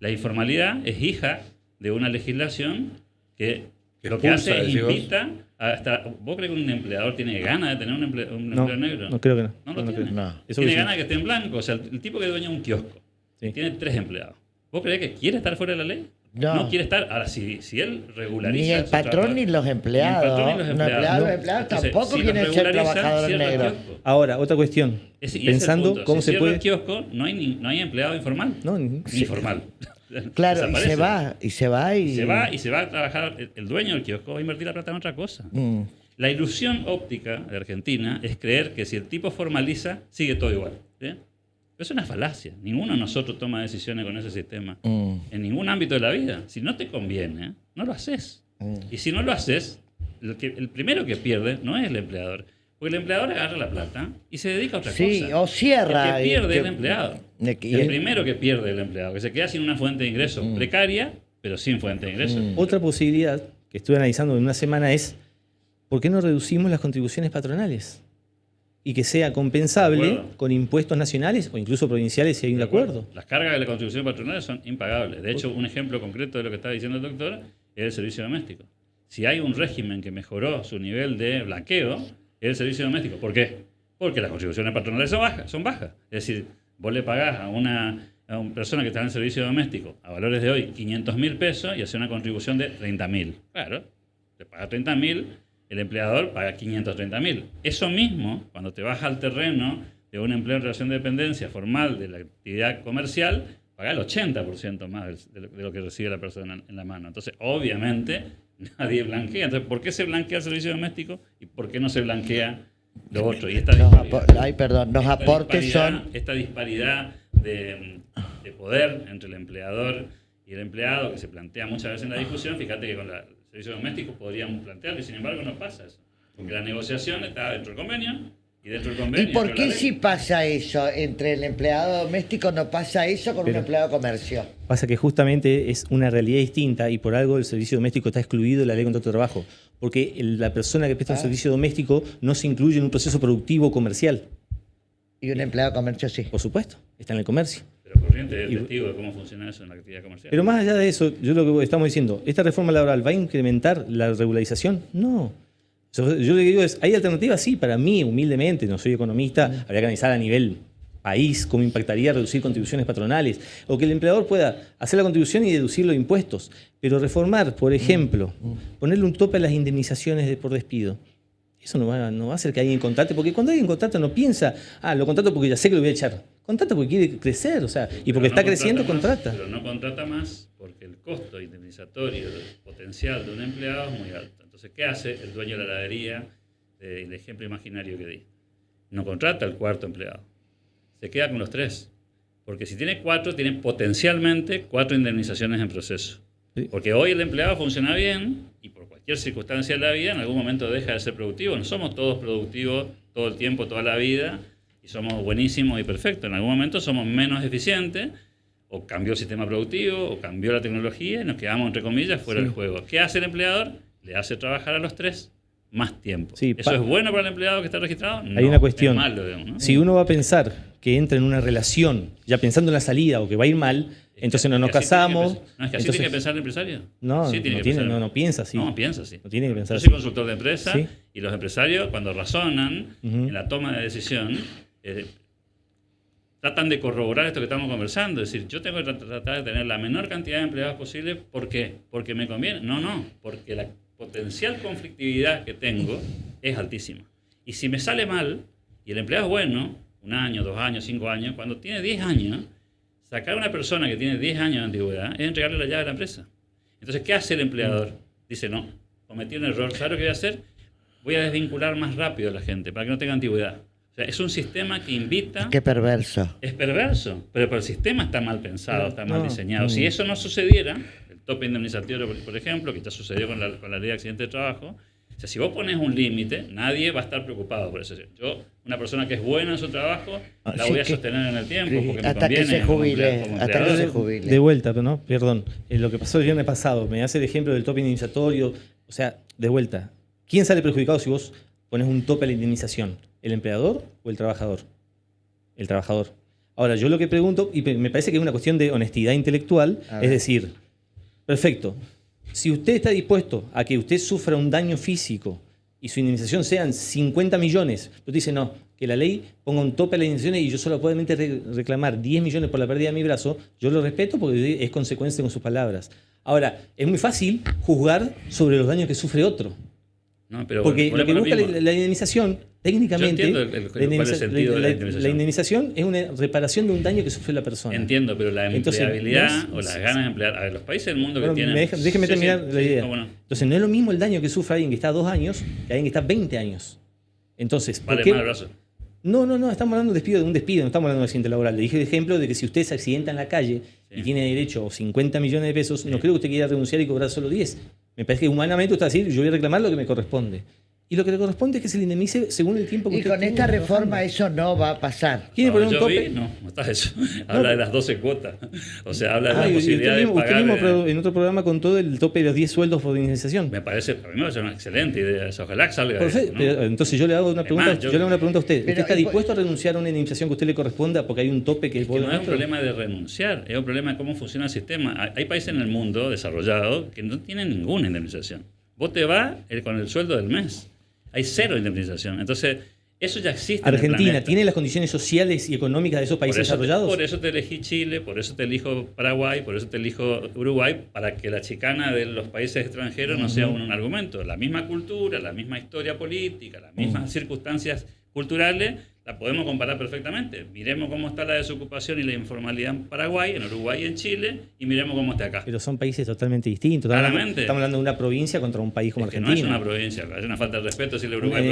La informalidad es hija de una legislación que lo que hace es invita hasta... ¿Vos crees que un empleador tiene ganas de tener un empleo negro? No creo que no. No lo tiene. No. Tiene ganas de que esté en blanco. O sea, el tipo que es dueño de un kiosco tiene 3 empleados. ¿Vos creés que quiere estar fuera de la ley? No quiere estar. Ahora, si él regulariza... Ni el patrón ni los empleados. Los empleados tampoco quieren ser trabajadores negros. Ahora, otra cuestión. Pensando cómo se puede... el kiosco, no hay empleado informal. No, ni formal. Claro, y se va a trabajar. El dueño del kiosco va a invertir la plata en otra cosa. La ilusión óptica de Argentina es creer que si el tipo formaliza, sigue todo igual. ¿Sí? Es una falacia. Ninguno de nosotros toma decisiones con ese sistema. En ningún ámbito de la vida. Si no te conviene, no lo haces. Y si no lo haces, el primero que pierde no es el empleador. Porque el empleador agarra la plata y se dedica a otra cosa. Sí, o cierra. El que pierde es el empleado. El primero que pierde es el empleado, que se queda sin una fuente de ingresos precaria, pero sin fuente de ingresos. Otra posibilidad que estuve analizando en una semana es ¿por qué no reducimos las contribuciones patronales? Y que sea compensable con impuestos nacionales o incluso provinciales si hay un acuerdo. Las cargas de la contribución patronal son impagables. De hecho, un ejemplo concreto de lo que está diciendo el doctor es el servicio doméstico. Si hay un régimen que mejoró su nivel de blanqueo, es el servicio doméstico. ¿Por qué? Porque las contribuciones patronales son bajas. Es decir, vos le pagás a una persona que está en el servicio doméstico a valores de hoy 500.000 pesos y hace una contribución de 30.000. Claro, te paga 30.000. El empleador paga 530.000. Eso mismo, cuando te vas al terreno de un empleo en relación de dependencia formal de la actividad comercial, paga el 80% más de lo que recibe la persona en la mano. Entonces, obviamente, nadie blanquea. Entonces, ¿por qué se blanquea el servicio doméstico y por qué no se blanquea lo otro? Y esta esta disparidad de poder entre el empleador y el empleado que se plantea muchas veces en la discusión, fíjate que con el servicio doméstico podríamos plantearlo y sin embargo no pasa eso. Porque la negociación está dentro del convenio y dentro del convenio... ¿Y por qué si pasa eso entre el empleado doméstico no pasa eso con un empleado de comercio? Pasa que justamente es una realidad distinta y por algo el servicio doméstico está excluido de la ley de contrato de trabajo. Porque la persona que presta un servicio doméstico no se incluye en un proceso productivo comercial. Y un empleado de comercio sí. Por supuesto, está en el comercio. corriente es testigo de cómo funciona eso en la actividad comercial. Pero más allá de eso, yo lo que estamos diciendo, ¿esta reforma laboral va a incrementar la regularización? No. Yo lo que digo es, ¿hay alternativas? Sí, para mí, humildemente, no soy economista, habría que analizar a nivel país cómo impactaría reducir contribuciones patronales, o que el empleador pueda hacer la contribución y deducirlo de impuestos. Pero reformar, por ejemplo, ponerle un tope a las indemnizaciones por despido, eso no va a hacer que alguien contrate, porque cuando alguien contrata no piensa, lo contrato porque ya sé que lo voy a echar. Contrata porque quiere crecer, o sea, y porque está creciendo, contrata. Pero no contrata más porque el costo indemnizatorio potencial de un empleado es muy alto. Entonces, ¿qué hace el dueño de la heladería, el ejemplo imaginario que di? No contrata al cuarto empleado. Se queda con los 3. Porque si tiene 4, tiene potencialmente 4 indemnizaciones en proceso. Sí. Porque hoy el empleado funciona bien y por cualquier circunstancia de la vida en algún momento deja de ser productivo. No somos todos productivos todo el tiempo, toda la vida, y somos buenísimos y perfectos. En algún momento somos menos eficientes, o cambió el sistema productivo, o cambió la tecnología, y nos quedamos, entre comillas, fuera del juego. ¿Qué hace el empleador? Le hace trabajar a los 3 más tiempo. Sí, ¿Eso es bueno para el empleado que está registrado? No, hay una cuestión. Es malo, digamos, ¿no? Si uno va a pensar que entra en una relación ya pensando en la salida o que va a ir mal, entonces no nos casamos. No, es que así tiene que pensar el empresario. No, sí no piensa así. No, piensa así. No tiene que pensar Yo así. soy consultor de empresa, Sí. y los empresarios, cuando razonan en la toma de decisión, tratan de corroborar esto que estamos conversando. Es decir, yo tengo que tratar de tener la menor cantidad de empleados posible. ¿Por qué? ¿Porque me conviene? No, porque la potencial conflictividad que tengo es altísima. Y si me sale mal, y el empleado es bueno, 1 año, 2 años, 5 años, cuando tiene 10 años, sacar a una persona que tiene 10 años de antigüedad es entregarle la llave a la empresa. Entonces, ¿qué hace el empleador? Dice, no, cometí un error. ¿Sabes lo que voy a hacer? Voy a desvincular más rápido a la gente para que no tenga antigüedad. O sea, es un sistema que invita... Qué perverso. Es perverso, pero el sistema está mal pensado, está mal diseñado. Si eso no sucediera, el tope indemnizatorio, por ejemplo, que ya sucedió con la ley de accidente de trabajo, o sea, si vos pones un límite, nadie va a estar preocupado por eso. Yo, una persona que es buena en su trabajo, la voy a sostener en el tiempo, porque hasta me conviene. Que se jubile, como hasta que se jubile. De vuelta, pero no, perdón. Lo que pasó el viernes pasado, me hace el ejemplo del tope indemnizatorio. O sea, de vuelta. ¿Quién sale perjudicado si vos pones un tope a la indemnización? ¿El empleador o el trabajador? El trabajador. Ahora, yo lo que pregunto, y me parece que es una cuestión de honestidad intelectual, es decir, perfecto, si usted está dispuesto a que usted sufra un daño físico y su indemnización sean 50 millones, usted dice, no, que la ley ponga un tope a las indemnizaciones y yo solo puedo reclamar 10 millones por la pérdida de mi brazo, yo lo respeto porque es consecuencia con sus palabras. Ahora, es muy fácil juzgar sobre los daños que sufre otro. No, pero porque lo que busca la indemnización, técnicamente, la indemnización es una reparación de un daño que sufrió la persona. Entiendo, pero la empleabilidad o las ganas de emplear... A ver, los países del mundo que tienen... Déjeme terminar la idea. Bueno. Entonces, no es lo mismo el daño que sufre alguien que está 2 años que alguien que está 20 años. Entonces, ¿por qué? Mal brazo. No, estamos hablando de un despido, no estamos hablando de un accidente laboral. Le dije el ejemplo de que si usted se accidenta en la calle y tiene derecho a 50 millones de pesos, no creo que usted quiera renunciar y cobrar solo 10. Me parece que humanamente usted va a decir, yo voy a reclamar lo que me corresponde. Y lo que le corresponde es que se le indemnice según el tiempo que usted con esta reforma eso no va a pasar. ¿Quiere poner un tope? No está eso. Habla de las 12 cuotas. O sea, habla de la posibilidad de pagar... Usted mismo en otro programa contó el tope de los 10 sueldos por indemnización. A mí me parece una excelente idea. Ojalá que salga eso, ¿no? Pero, entonces yo le hago una pregunta, a usted. Pero, ¿Usted está dispuesto a renunciar a una indemnización que a usted le corresponda porque hay un tope que... No es un problema de renunciar, es un problema de cómo funciona el sistema. Hay países en el mundo desarrollados que no tienen ninguna indemnización. Vos te vas con el sueldo del mes. Hay 0 indemnización. Entonces, eso ya existe. Argentina tiene las condiciones sociales y económicas de esos países desarrollados. Por eso te elegí Chile, por eso te elijo Paraguay, por eso te elijo Uruguay, para que la chicana de los países extranjeros no sea un argumento. La misma cultura, la misma historia política, las mismas circunstancias culturales, la podemos comparar perfectamente. Miremos cómo está la desocupación y la informalidad en Paraguay, en Uruguay y en Chile, y miremos cómo está acá. Pero son países totalmente distintos. Estamos hablando de una provincia contra un país como Argentina. No es una provincia, es una falta de respeto si el Uruguay es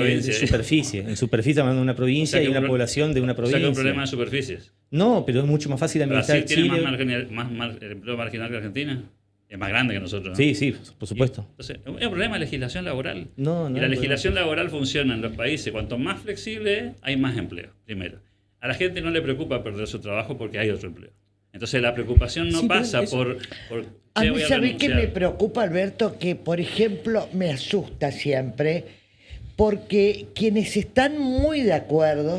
provincia. En superficie estamos hablando de una provincia y una población de una provincia. O sea que es un problema de superficies. No, pero es mucho más fácil administrar Chile. ¿Brasil tiene más empleo marginal que Argentina? Es más grande que nosotros, ¿no? Sí, por supuesto. Entonces, es un problema de legislación laboral. Y la legislación laboral funciona en los países. Cuanto más flexible es, hay más empleo, primero. A la gente no le preocupa perder su trabajo porque hay otro empleo. Entonces, la preocupación no pasa por a mí, ¿sabés qué me preocupa, Alberto? Que, por ejemplo, me asusta siempre porque quienes están muy de acuerdo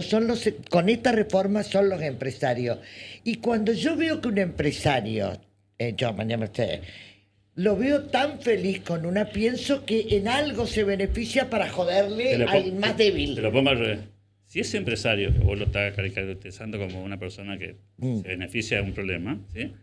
con esta reforma son los empresarios. Y cuando yo veo que un empresario, yo mañana ustedes, lo veo tan feliz con una, pienso que en algo se beneficia para joderle al más débil. Te lo pongo al revés. Si ese empresario, que vos lo estás caracterizando como una persona que se beneficia de un problema, ¿sí?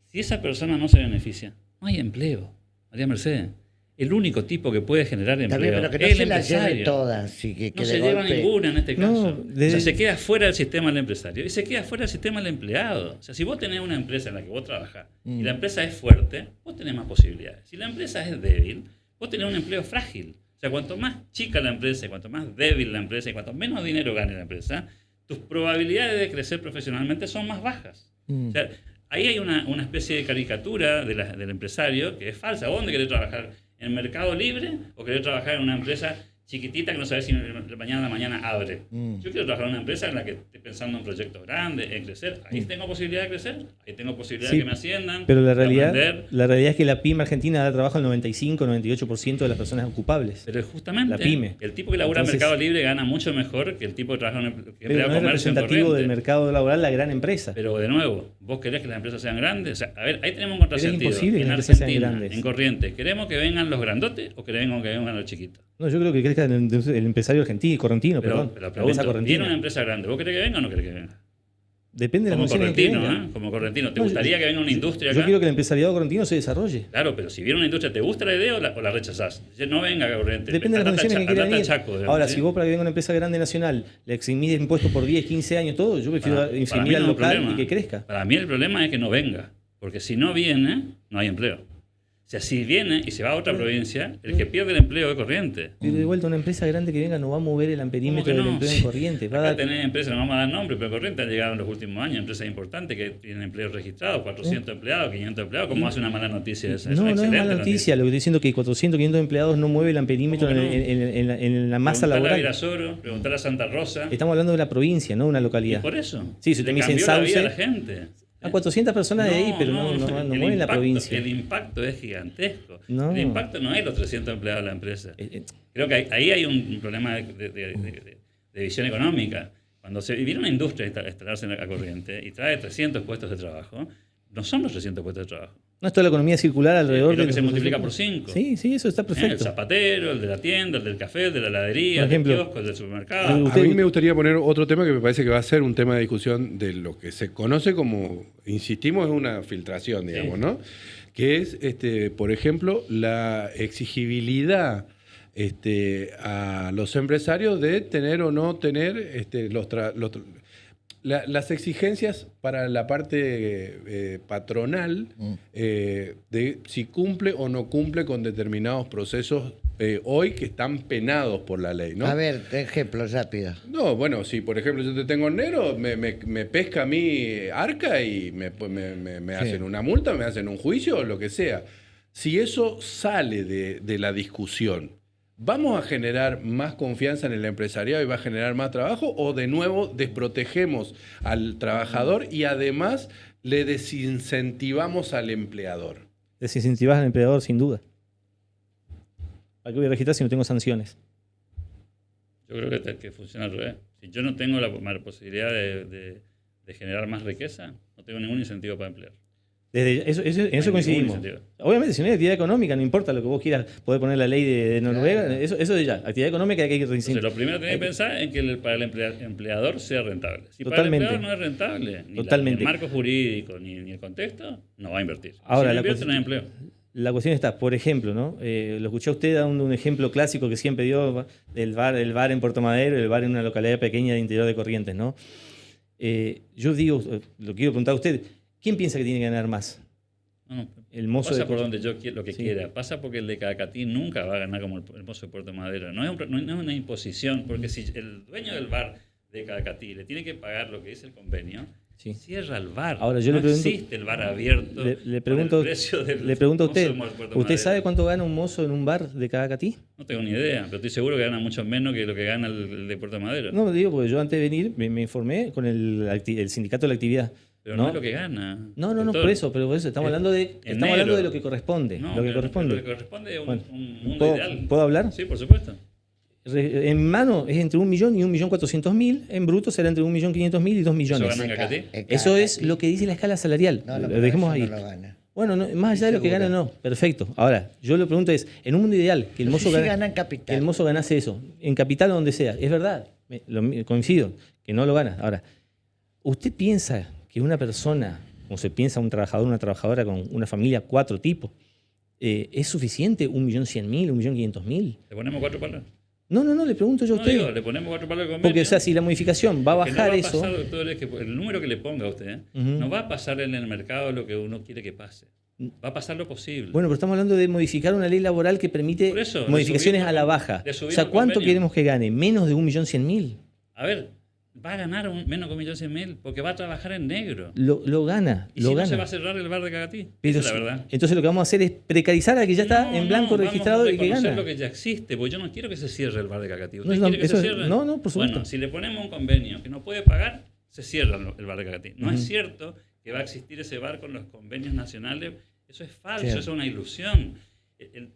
Si esa persona no se beneficia, no hay empleo. María Mercedes, el único tipo que puede generar empleo también, pero que no es el se las empresario. lleve todas. Sí, que No se de lleva golpe... ninguna en este caso. No, O sea, se queda fuera del sistema el empresario y se queda fuera del sistema el empleado. O sea, si vos tenés una empresa en la que vos trabajás y la empresa es fuerte, vos tenés más posibilidades. Si la empresa es débil, vos tenés un empleo frágil. O sea, cuanto más chica la empresa, cuanto más débil la empresa y cuanto menos dinero gane la empresa, tus probabilidades de crecer profesionalmente son más bajas. O sea, ahí hay una especie de caricatura del empresario que es falsa. ¿Vos dónde querés trabajar? ¿En el mercado libre o querés trabajar en una empresa chiquitita que no sabes si mañana abre? Yo quiero trabajar en una empresa en la que esté pensando en proyectos grandes, en crecer. Ahí tengo posibilidad de crecer, ahí tengo posibilidad de que me asciendan. Pero la realidad es que la pyme argentina da trabajo al 95-98% de las personas ocupables. Pero justamente la pyme. El tipo que labura en mercado libre gana mucho mejor que el tipo que trabaja en pero no es representativo del mercado laboral la gran empresa. Pero de nuevo, ¿vos querés que las empresas sean grandes? O sea, a ver, ahí tenemos un contrasentido. Es imposible que en las empresas Argentina, sean grandes. En Corrientes, ¿queremos que vengan los grandotes o queremos que vengan los chiquitos? No, yo creo que crezca el empresario argentino, correntino, Pero perdón. pregunto, ¿viene una empresa grande? ¿Vos querés que venga o no querés que venga? Depende de las Como condiciones en que correntino, venga. ¿eh? Como correntino. ¿Te gustaría que venga una industria acá? Yo quiero que el empresariado correntino se desarrolle. Claro, pero si viene una industria, ¿te gusta la idea o la rechazás? Dice, no venga a Corrientes. Depende de las condiciones en que quiera venir. Chaco, digamos, ahora, ¿sí? si vos para que venga una empresa grande nacional le eximís de impuestos por 10, 15 años, todo, yo prefiero imprimir al local y que crezca. Para mí el problema es que no venga. Porque si no viene, no hay empleo. O sea, si viene y se va a otra provincia, el que pierde el empleo es Corrientes. Pero de vuelta, una empresa grande que venga no va a mover el amperímetro del empleo en Corrientes. Acá tenés empresas, no vamos a dar nombre, pero Corrientes han llegado en los últimos años, empresas importantes que tienen empleos registrados, 400 empleados, 500 empleados. ¿Cómo hace una mala noticia esa? No es mala noticia. Lo que estoy diciendo es que 400, 500 empleados no mueve el amperímetro en la masa laboral. Preguntar a Santa Rosa. Estamos hablando de una provincia, no de una localidad. ¿Y por eso? Sí, si te dicen Sauce. Sauce. La gente. A 400 personas de ahí, pero no mueven la provincia. El impacto es gigantesco. No. El impacto no es los 300 empleados de la empresa. Creo que ahí hay un problema de visión económica. Cuando se viene una industria a instalarse en la corriente y trae 300 puestos de trabajo, no son los 300 puestos de trabajo. No es toda la economía circular alrededor es lo que se multiplica por 5. Sí, eso está perfecto. El zapatero, el de la tienda, el del café, el de la heladería, el del kiosco, el del supermercado. A mí me gustaría poner otro tema que me parece que va a ser un tema de discusión de lo que se conoce como, insistimos, es una filtración, digamos, ¿no? Que es, por ejemplo, la exigibilidad a los empresarios de tener o no tener las exigencias para la parte patronal de si cumple o no cumple con determinados procesos hoy que están penados por la ley, ¿no? A ver, ejemplo rápido. No, bueno, si por ejemplo yo te tengo en negro, me pesca a mí Arca y me hacen una multa, me hacen un juicio o lo que sea. Si eso sale de la discusión, ¿vamos a generar más confianza en el empresariado y va a generar más trabajo? ¿O de nuevo desprotegemos al trabajador y además le desincentivamos al empleador? Desincentivas al empleador, sin duda. ¿Para qué voy a registrar si no tengo sanciones? Yo creo que funciona al revés. Si yo no tengo la posibilidad de generar más riqueza, no tengo ningún incentivo para emplear. En eso coincidimos. Obviamente, si no hay actividad económica, no importa lo que vos quieras poder poner la ley de Noruega, claro. Eso de ya. Actividad económica hay que Entonces, lo primero que tenés que pensar es que para el empleador sea rentable. Si Totalmente. para el empleador no es rentable, ni el marco jurídico, ni el contexto, no va a invertir. Ahora, si no invierte, no hay empleo. La cuestión está, por ejemplo, ¿no? Lo escuché a usted dando un ejemplo clásico que siempre dio del bar en Puerto Madero, el bar en una localidad pequeña de interior de Corrientes, ¿no? Yo digo, lo quiero preguntar a usted, ¿quién piensa que tiene que ganar más? No, el mozo pasa de por donde yo quiero, lo que quiera. Pasa porque el de Cadacatí nunca va a ganar como el mozo de Puerto Madero. No es una imposición, porque si el dueño del bar de Cadacatí le tiene que pagar lo que dice el convenio, cierra el bar. Ahora, yo no le pregunto, existe el bar abierto. Le pregunto a usted, ¿usted sabe cuánto gana un mozo en un bar de Cadacatí? No tengo ni idea, pero estoy seguro que gana mucho menos que lo que gana el de Puerto Madero. No, digo, porque yo antes de venir me informé con el sindicato de la actividad. Pero no es lo que gana. No, por eso estamos hablando de lo que corresponde. No, lo que corresponde. Lo que corresponde es un mundo ideal. ¿Puedo hablar? Sí, por supuesto. En mano es entre 1 millón y 1.400.000, en bruto será entre 1.500.000 y 2 millones. ¿Eso gana Cacatí? Eso es lo que dice la escala salarial. No, Lo dejemos ahí. no lo gana. Bueno, más allá de lo que gana, no. Perfecto. Ahora, yo lo pregunto es, en un mundo ideal, que el mozo, gana en capital. que el mozo ganase eso, en capital o donde sea, es verdad, coincido, que no lo gana. Ahora, ¿usted piensa que una persona, como se piensa un trabajador, una trabajadora con una familia, 4 tipos, es suficiente 1.100.000, 1.500.000? ¿Le ponemos 4 palos? No, le pregunto yo a No, usted. digo, le ponemos 4 palos de convenio. Porque, o sea, si la modificación va a bajar no va eso... a pasar, doctor, es que el número que le ponga a usted no va a pasar en el mercado lo que uno quiere que pase. Va a pasar lo posible. Bueno, pero estamos hablando de modificar una ley laboral que permite Por eso, modificaciones a la baja. O sea, ¿cuánto queremos que gane? ¿Menos de 1.100.000? A ver, va a ganar menos que 1.100.000 porque va a trabajar en negro. Lo gana, ¿Y lo si gana. no se va a cerrar el bar de Cacatí? Pero Esa es la verdad. Entonces lo que vamos a hacer es precarizar a que ya está en blanco registrado y que vamos a gana. reconocer lo que ya existe, porque yo no quiero que se cierre el bar de Cacatí. ¿Usted No, quiere que eso se es- cierre? no, por supuesto. Bueno, si le ponemos un convenio que no puede pagar, se cierra el bar de Cacatí. No es cierto que va a existir ese bar con los convenios nacionales. Eso es falso, Cierto. eso es una ilusión.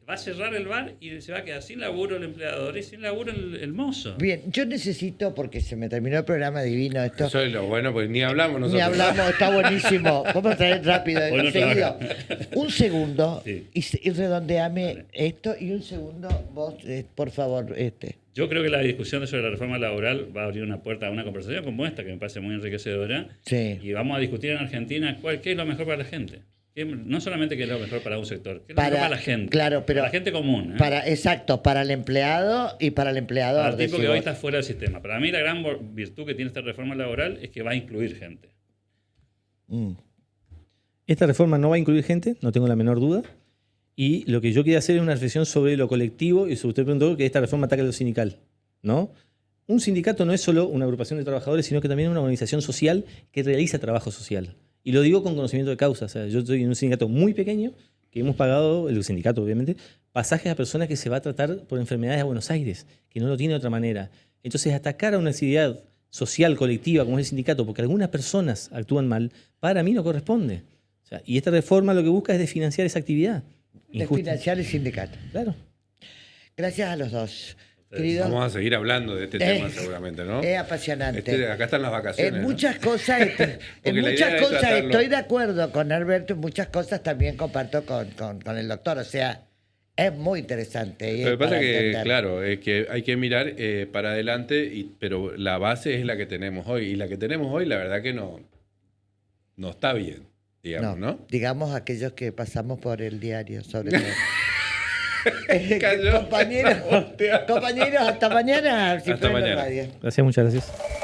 Va a cerrar el bar y se va a quedar sin laburo el empleador y sin laburo el mozo. Bien, yo necesito, porque se me terminó el programa divino esto. Eso es lo bueno, pues ni hablamos nosotros. Ni hablamos, está buenísimo. Vamos a traer rápido, Hoy no seguido. Un segundo Sí. y redondeame esto y un segundo, vos, por favor, Yo creo que la discusión sobre la reforma laboral va a abrir una puerta a una conversación como esta, que me parece muy enriquecedora. Sí. Y vamos a discutir en Argentina qué es lo mejor para la gente. No solamente qué es lo mejor para un sector, qué es lo mejor para la gente. Claro, pero para la gente común. Exacto, para el empleado y para el empleador. Para el tipo decís que hoy vos. está fuera del sistema. Para mí la gran virtud que tiene esta reforma laboral es que va a incluir gente. Mm. Esta reforma no va a incluir gente, no tengo la menor duda. Y lo que yo quería hacer es una reflexión sobre lo colectivo y sobre usted preguntó que esta reforma ataca a lo sindical, ¿no? Un sindicato no es solo una agrupación de trabajadores, sino que también es una organización social que realiza trabajo social. Y lo digo con conocimiento de causa. O sea, yo estoy en un sindicato muy pequeño, que hemos pagado, el sindicato obviamente, pasajes a personas que se va a tratar por enfermedades a Buenos Aires, que no lo tiene de otra manera. Entonces, atacar a una actividad social colectiva como es el sindicato, porque algunas personas actúan mal, para mí no corresponde. O sea, y esta reforma lo que busca es desfinanciar esa actividad. De Injusta. financiar el sindicato. Claro. Gracias a los dos. Querido, Vamos a seguir hablando de este tema seguramente, ¿no? es apasionante. Acá están las vacaciones. En ¿no? muchas cosas, Porque la idea es tratarlo. estoy de acuerdo con Alberto, en muchas cosas también comparto con el doctor. O sea, es muy interesante. y Lo que es pasa para es que, entender. claro, es que hay que mirar para adelante, pero la base es la que tenemos hoy. Y la que tenemos hoy, la verdad que no está bien, digamos, ¿no? Digamos aquellos que pasamos por el diario, sobre todo. Cayó. Compañeros, hasta mañana. si Hasta fuera la mañana. radio. Gracias, muchas gracias.